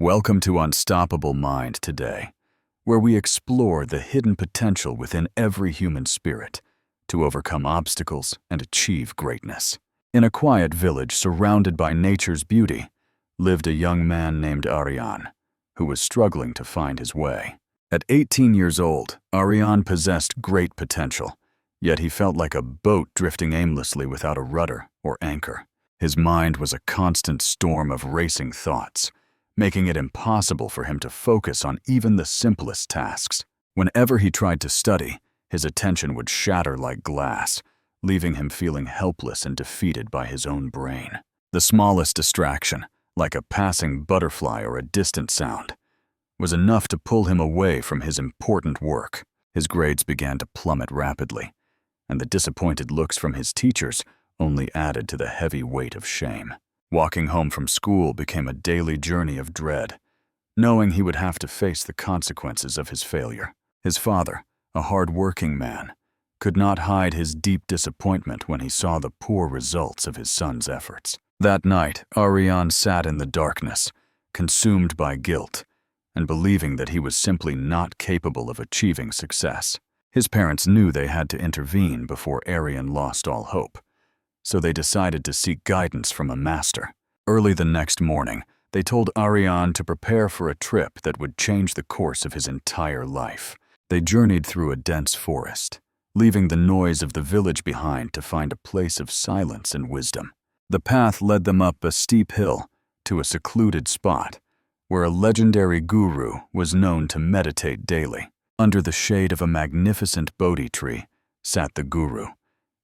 Welcome to Unstoppable Mind today, where we explore the hidden potential within every human spirit to overcome obstacles and achieve greatness. In a quiet village surrounded by nature's beauty, lived a young man named Arian, who was struggling to find his way. At 18 years old, Arian possessed great potential, yet he felt like a boat drifting aimlessly without a rudder or anchor. His mind was a constant storm of racing thoughts, making it impossible for him to focus on even the simplest tasks. Whenever he tried to study, his attention would shatter like glass, leaving him feeling helpless and defeated by his own brain. The smallest distraction, like a passing butterfly or a distant sound, was enough to pull him away from his important work. His grades began to plummet rapidly, and the disappointed looks from his teachers only added to the heavy weight of shame. Walking home from school became a daily journey of dread, knowing he would have to face the consequences of his failure. His father, a hard-working man, could not hide his deep disappointment when he saw the poor results of his son's efforts. That night, Arian sat in the darkness, consumed by guilt, and believing that he was simply not capable of achieving success. His parents knew they had to intervene before Arian lost all hope, so they decided to seek guidance from a master. Early the next morning, they told Arian to prepare for a trip that would change the course of his entire life. They journeyed through a dense forest, leaving the noise of the village behind to find a place of silence and wisdom. The path led them up a steep hill to a secluded spot where a legendary guru was known to meditate daily. Under the shade of a magnificent Bodhi tree sat the guru,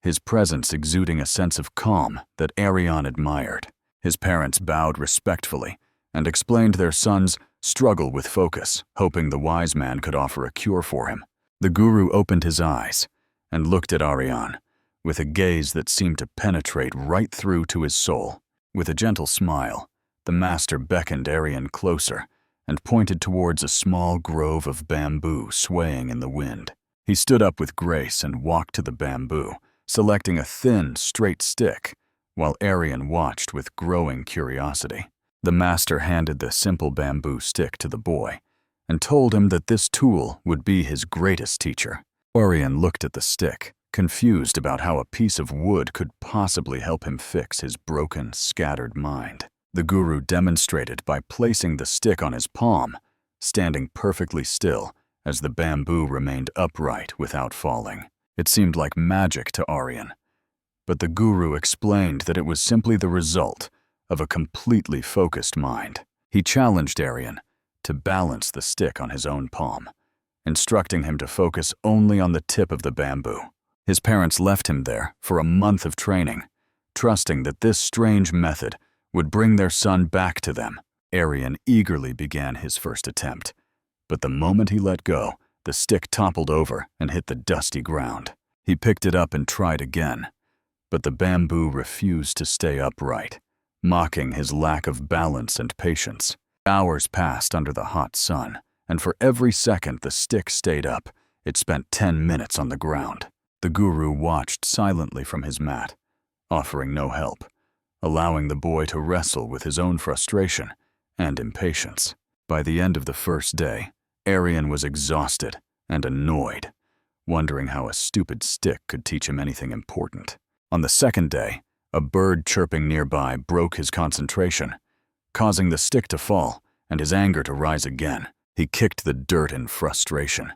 his presence exuding a sense of calm that Arian admired. His parents bowed respectfully and explained their son's struggle with focus, hoping the wise man could offer a cure for him. The guru opened his eyes and looked at Arian with a gaze that seemed to penetrate right through to his soul. With a gentle smile, the master beckoned Arian closer and pointed towards a small grove of bamboo swaying in the wind. He stood up with grace and walked to the bamboo, selecting a thin, straight stick, while Arian watched with growing curiosity. The master handed the simple bamboo stick to the boy and told him that this tool would be his greatest teacher. Arian looked at the stick, confused about how a piece of wood could possibly help him fix his broken, scattered mind. The guru demonstrated by placing the stick on his palm, standing perfectly still as the bamboo remained upright without falling. It seemed like magic to Arian, but the guru explained that it was simply the result of a completely focused mind. He challenged Arian to balance the stick on his own palm, instructing him to focus only on the tip of the bamboo. His parents left him there for a month of training, trusting that this strange method would bring their son back to them. Arian eagerly began his first attempt, but the moment he let go, the stick toppled over and hit the dusty ground. He picked it up and tried again, but the bamboo refused to stay upright, mocking his lack of balance and patience. Hours passed under the hot sun, and for every second the stick stayed up, it spent 10 minutes on the ground. The guru watched silently from his mat, offering no help, allowing the boy to wrestle with his own frustration and impatience. By the end of the first day, Arian was exhausted and annoyed, wondering how a stupid stick could teach him anything important. On the second day, a bird chirping nearby broke his concentration, causing the stick to fall and his anger to rise again. He kicked the dirt in frustration,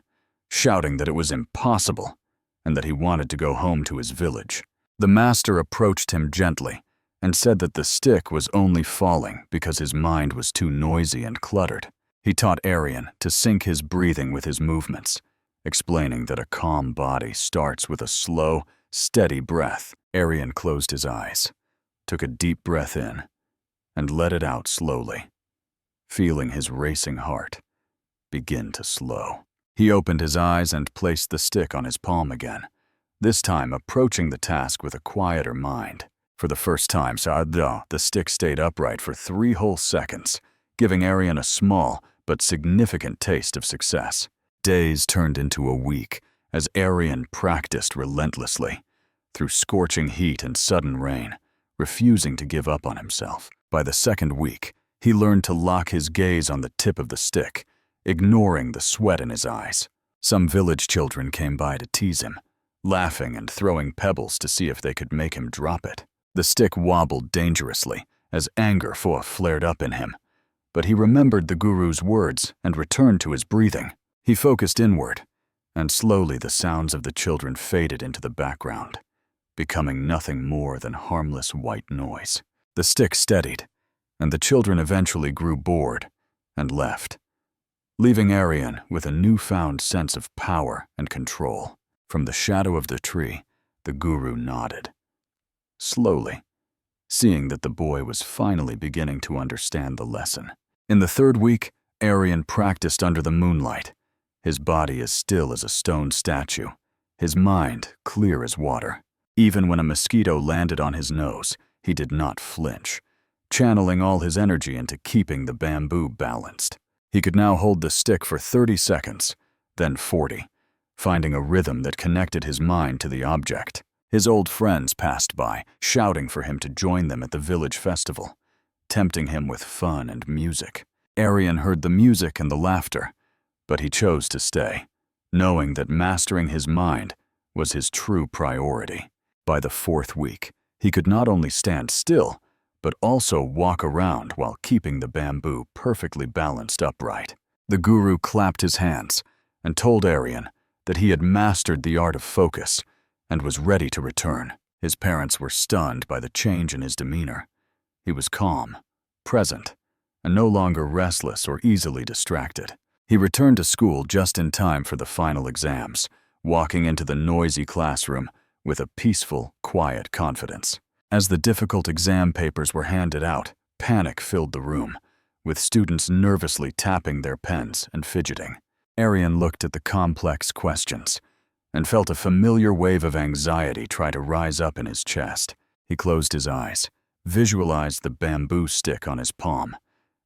shouting that it was impossible and that he wanted to go home to his village. The master approached him gently and said that the stick was only falling because his mind was too noisy and cluttered. He taught Arian to sync his breathing with his movements, explaining that a calm body starts with a slow, steady breath. Arian closed his eyes, took a deep breath in, and let it out slowly, feeling his racing heart begin to slow. He opened his eyes and placed the stick on his palm again, this time approaching the task with a quieter mind. For the first time, the stick stayed upright for 3 whole seconds, giving Arian a small but significant taste of success. Days turned into a week as Arian practiced relentlessly, through scorching heat and sudden rain, refusing to give up on himself. By the second week, He learned to lock his gaze on the tip of the stick, ignoring the sweat in his eyes. Some village children came by to tease him, laughing and throwing pebbles to see if they could make him drop it. The stick wobbled dangerously as anger flared up in him. But he remembered the guru's words and returned to his breathing. He focused inward, and slowly the sounds of the children faded into the background, becoming nothing more than harmless white noise. The stick steadied, and the children eventually grew bored and left, leaving Arian with a newfound sense of power and control. From the shadow of the tree, the guru nodded, slowly, seeing that the boy was finally beginning to understand the lesson. In the third week, Arian practiced under the moonlight, his body as still as a stone statue, his mind clear as water. Even when a mosquito landed on his nose, he did not flinch, channeling all his energy into keeping the bamboo balanced. He could now hold the stick for 30 seconds, then 40, finding a rhythm that connected his mind to the object. His old friends passed by, shouting for him to join them at the village festival, tempting him with fun and music. Arian heard the music and the laughter, but he chose to stay, knowing that mastering his mind was his true priority. By the fourth week, he could not only stand still, but also walk around while keeping the bamboo perfectly balanced upright. The guru clapped his hands and told Arian that he had mastered the art of focus and was ready to return. His parents were stunned by the change in his demeanor. He was calm, present, and no longer restless or easily distracted. He returned to school just in time for the final exams, walking into the noisy classroom with a peaceful, quiet confidence. As the difficult exam papers were handed out, panic filled the room, with students nervously tapping their pens and fidgeting. Arian looked at the complex questions and felt a familiar wave of anxiety try to rise up in his chest. He closed his eyes, visualized the bamboo stick on his palm,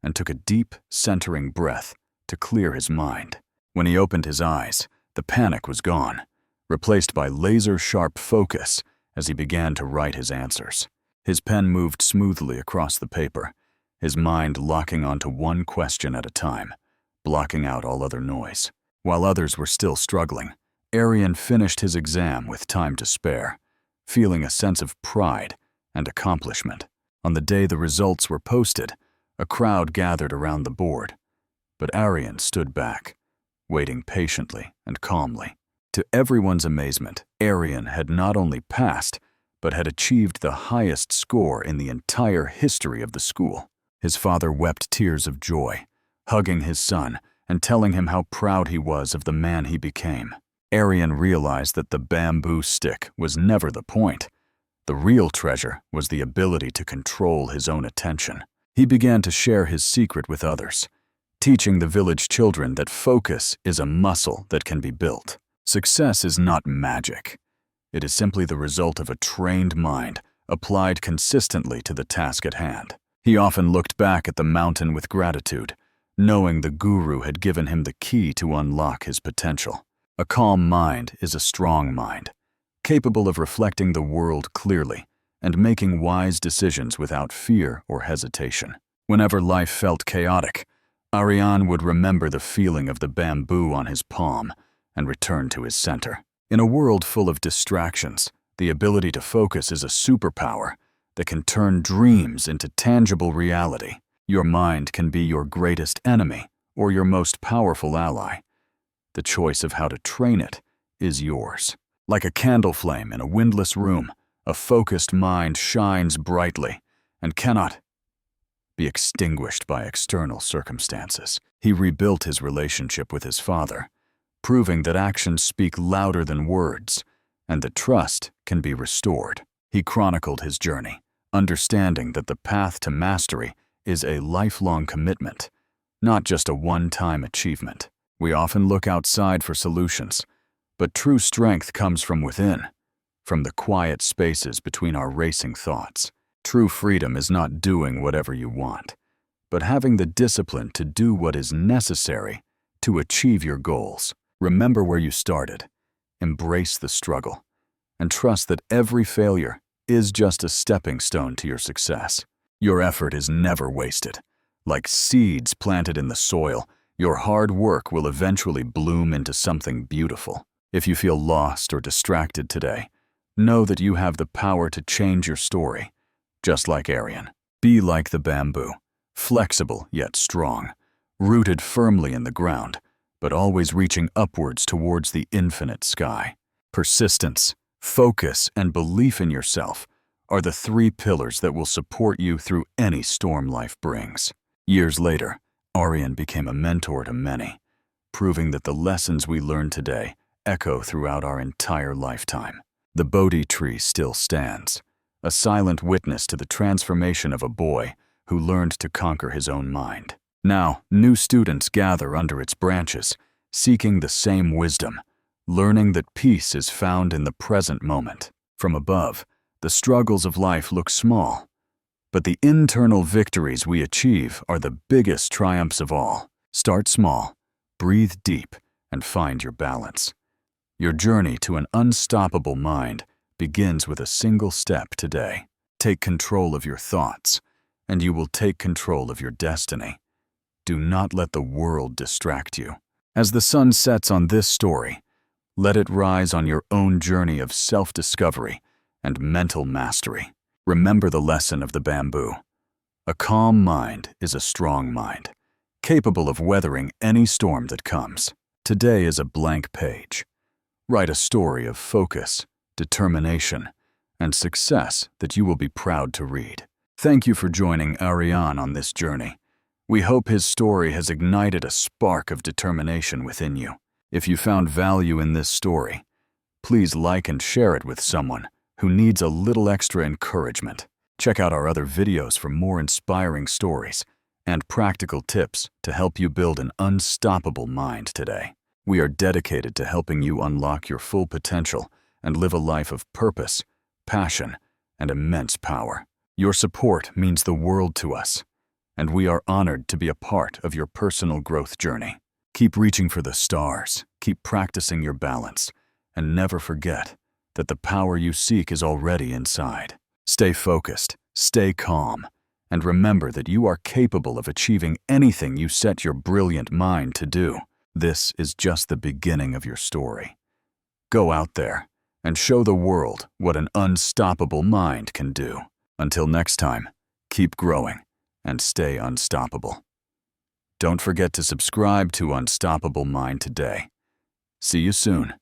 and took a deep, centering breath to clear his mind. When he opened his eyes, the panic was gone, replaced by laser-sharp focus as he began to write his answers. His pen moved smoothly across the paper, his mind locking onto one question at a time, blocking out all other noise. While others were still struggling, Arian finished his exam with time to spare, feeling a sense of pride and accomplishment. On the day the results were posted, a crowd gathered around the board, but Arian stood back, waiting patiently and calmly. To everyone's amazement, Arian had not only passed, but had achieved the highest score in the entire history of the school. His father wept tears of joy, hugging his son and telling him how proud he was of the man he became. Arian realized that the bamboo stick was never the point. The real treasure was the ability to control his own attention. He began to share his secret with others, teaching the village children that focus is a muscle that can be built. Success is not magic. It is simply the result of a trained mind applied consistently to the task at hand. He often looked back at the mountain with gratitude, knowing the guru had given him the key to unlock his potential. A calm mind is a strong mind, capable of reflecting the world clearly and making wise decisions without fear or hesitation. Whenever life felt chaotic, Arian would remember the feeling of the bamboo on his palm and return to his center. In a world full of distractions, the ability to focus is a superpower that can turn dreams into tangible reality. Your mind can be your greatest enemy or your most powerful ally. The choice of how to train it is yours. Like a candle flame in a windless room, a focused mind shines brightly and cannot be extinguished by external circumstances. He rebuilt his relationship with his father, proving that actions speak louder than words and that trust can be restored. He chronicled his journey, understanding that the path to mastery is a lifelong commitment, not just a one-time achievement. We often look outside for solutions, but true strength comes from within, from the quiet spaces between our racing thoughts. True freedom is not doing whatever you want, but having the discipline to do what is necessary to achieve your goals. Remember where you started, embrace the struggle, and trust that every failure is just a stepping stone to your success. Your effort is never wasted. Like seeds planted in the soil, your hard work will eventually bloom into something beautiful. If you feel lost or distracted today, know that you have the power to change your story. Just like Arian, be like the bamboo, flexible yet strong, rooted firmly in the ground, but always reaching upwards towards the infinite sky. Persistence, focus, and belief in yourself are the three pillars that will support you through any storm life brings. Years later, Arian became a mentor to many, proving that the lessons we learn today echo throughout our entire lifetime. The Bodhi tree still stands, a silent witness to the transformation of a boy who learned to conquer his own mind. Now, new students gather under its branches, seeking the same wisdom, learning that peace is found in the present moment. From above, the struggles of life look small, but the internal victories we achieve are the biggest triumphs of all. Start small, breathe deep, and find your balance. Your journey to an unstoppable mind begins with a single step today. Take control of your thoughts, and you will take control of your destiny. Do not let the world distract you. As the sun sets on this story, let it rise on your own journey of self-discovery and mental mastery. Remember the lesson of the bamboo. A calm mind is a strong mind, capable of weathering any storm that comes. Today is a blank page. Write a story of focus, determination, and success that you will be proud to read. Thank you for joining Arian on this journey. We hope his story has ignited a spark of determination within you. If you found value in this story, please like and share it with someone who needs a little extra encouragement. Check out our other videos for more inspiring stories and practical tips to help you build an unstoppable mind today. We are dedicated to helping you unlock your full potential and live a life of purpose, passion, and immense power. Your support means the world to us, and we are honored to be a part of your personal growth journey. Keep reaching for the stars, keep practicing your balance, and never forget that the power you seek is already inside. Stay focused, stay calm, and remember that you are capable of achieving anything you set your brilliant mind to do. This is just the beginning of your story. Go out there and show the world what an unstoppable mind can do. Until next time, keep growing and stay unstoppable. Don't forget to subscribe to Unstoppable Mind today. See you soon.